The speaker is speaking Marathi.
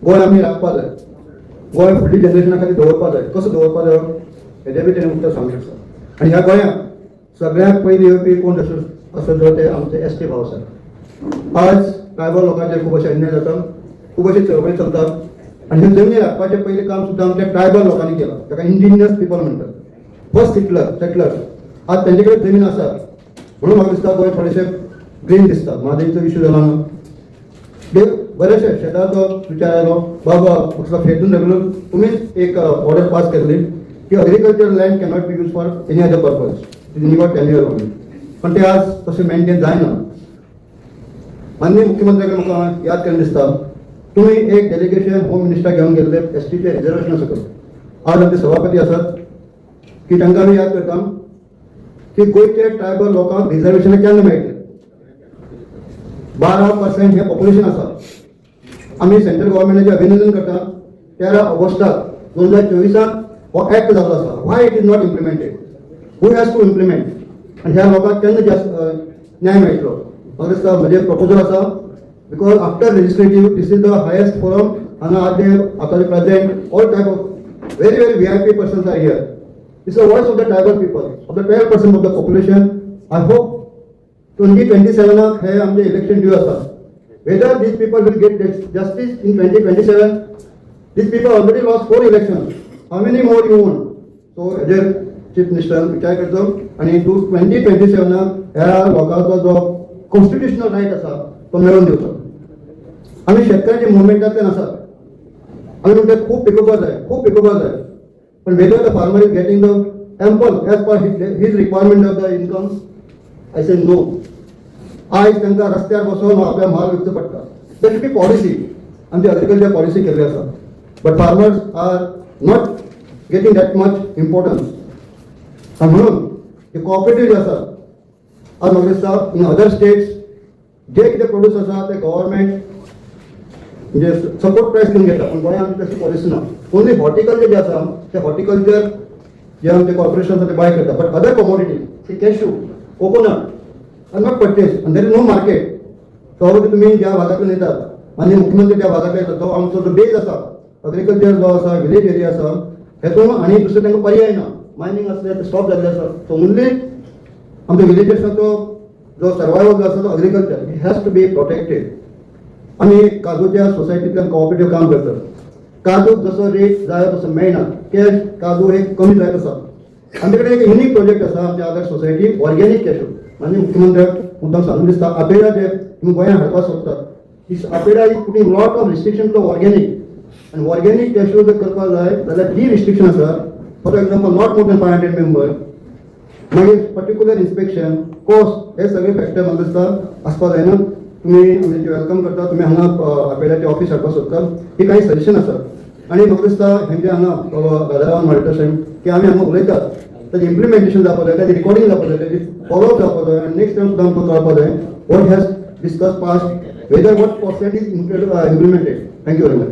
गोंय आमी राखपा जाय, गोंय फुडली जनरेशना खातीर दवरपा जाय. कसो दवरपा जाय हेजें बी तेणें उतर सांगूंक शकता. आनी ह्या गोंयांत सगळ्यात पयलीं येवपी कोण असो जो ते आमचे एस टी भाव आसात. आज ट्रायबल लोकांचेर खूब अशे अन्याय जाता, खूब अशी चळवळी चलतात. आनी ह्यो जमनी राखपाचें पयलीं काम सुद्दां आमच्या ट्रायबल लोकांनी केलां, ताका इंडिजिनियस पिपल म्हणटात. फर्स्ट सेटलर आज तेंचे कडेन जमीन आसा म्हणून म्हाका दिसता गोंय थोडेशें ग्रीन दिसता. म्हादईचो इश्यू जाला न्हू, बरेचशे शेताचो विचार आयलो, बाबा म्हाका फेटून धरलो तुमीच एक ऑर्डर पास केल्ली की agriculture land cannot be use for any other purpose. निवड टेन्युअर म्हणून, पण ते आज तशें मेंटेन जायना. माननीय मुख्यमंत्र्याक म्हाका याद केन्ना दिसता, तुम्ही एक डेलिगेशन होम मिनिस्टर घेवन गेल्ले एस टीचे रिजर्वेशना सकयल. आज आमचे सभापती आसात की तांकां आमी याद करता की गोंयचे ट्रायबल लोकांक रिजर्वेशना केन्ना मेळटले. 12% हे पॉप्युलेशन आसा. आमी सेंट्रल गव्हर्मेंटाचें अभिनंदन करता. 13 ऑगस्टाक 2024 हो ऍक्ट जाल्लो आसा. Why it is not implemented, who has to implement, आनी ह्या लोकांक केन्ना न्याय मेळटलो. म्हाका दिसता म्हजें प्रपोजल आसा, because after legislative this is the highest forum and are there after the present all type of very VIP persons are here. It's the voice of the tribal people, of the 12% of the population. I hope 2027 हे आमचे election due आसा. Whether these people will get justice in 2027, these people already lost 4 elections. How many more you want? So हेजेर चीफ मिनिस्टर विचार करतो आणि 2027 ह्या लोकांचो जो कॉन्स्टिट्युशनल रायट आसा तो मेळोवन दिवचो. आमी शेतकऱ्याच्या मुवमेंटांतल्यान आसात. आमी म्हणटात खूब पिकोवपा जाय, पण whether the farmer is getting the ample as per his requirement of the income, I say no. आयज तांकां रस्त्यार बसोवन आपल्या म्हाल विकचो पडटा. देर शूड बी पॉलिसी, आमची एग्रीकल्चर पॉलिसी केल्ली आसा, but farmers are not getting that much importance. आनी म्हणून हे कोऑपरेटिव्ह जे आसा, आज म्हाका दिसता इन अदर स्टेट्स जे कितें प्रोड्यूस आसा ते गव्हर्मेंट म्हणजे सपोर्ट प्रायस घेवन घेता, पण गोंयांत आमची तशी पॉलिसी ना. ओन्ली हॉर्टिकल्चर जे आसा ते हॉर्टिकल्चर जे आमचे कॉर्पोरेशन आसा ते बाय करता, but other commodity cashew, coconut are not purchase आनी देर इज नो मार्केट. तो तुम्ही ज्या भागांतल्यान येतात, माननीय मुख्यमंत्री ज्या भागांतल्यान येतात, तो आमचो जो बेज आसा एग्रीकल्चर जो आसा, विलेज एरिया आसा, हेतून आनी दुसरे तांकां पर्याय ना. मायनिंग आसले ते स्टॉप जाल्ले आसा. सो ओन्ली आमच्या विलेजेसाचो जो सर्वायवल जो आसा तो agriculture it has to be protected. आमी काजूच्या सोसायटींतल्यान कोऑपरेटिव्ह काम करतात. काजूक जसो रेट जाय तसो मेळना, कॅश काजू एक कमी जायत आसा. आमचे कडेन एक युनिक प्रोजेक्ट आसा आमच्या आदर सोसायटी ऑर्गेनीक कॅशू. माननीय मुख्यमंत्र्याक मुद्दाम सांगून दिसता, आपेडा जे तुमी गोंयांत हाडपाक सोदतात, this APEDA is putting lot of restriction to organic. आनी ऑर्गेनीक कॅशू जर करपाक जाय जाल्यार जी रिस्ट्रिक्शन आसा, for example not more than 500 member, मागीर पर्टिक्युलर इन्स्पेक्शन, कॉस्ट, हे सगळे फॅक्टर म्हाका दिसता आसपाक जायना. तुम्ही आमचे वेलकम करता. तुम्ही हांगा आपेडाचे ऑफिस हाडपाक सोदता, ही काही सजेशन आसात. आनी म्हाका दिसता हेंचे हांगा राजाराम म्हणटा तशें की आमी हांगा उलयतात ताजें इम्प्लिमेंटेशन जावपाक जाय, ताजें रिकॉर्डिंग जावपाक जाय, ताजें फॉलोअप जावपाक जाय. आनी नेक्स्ट टायम सुद्दां आमकां कळपाक जाय what has discuss past, whether what percent is implemented. Thank you very much.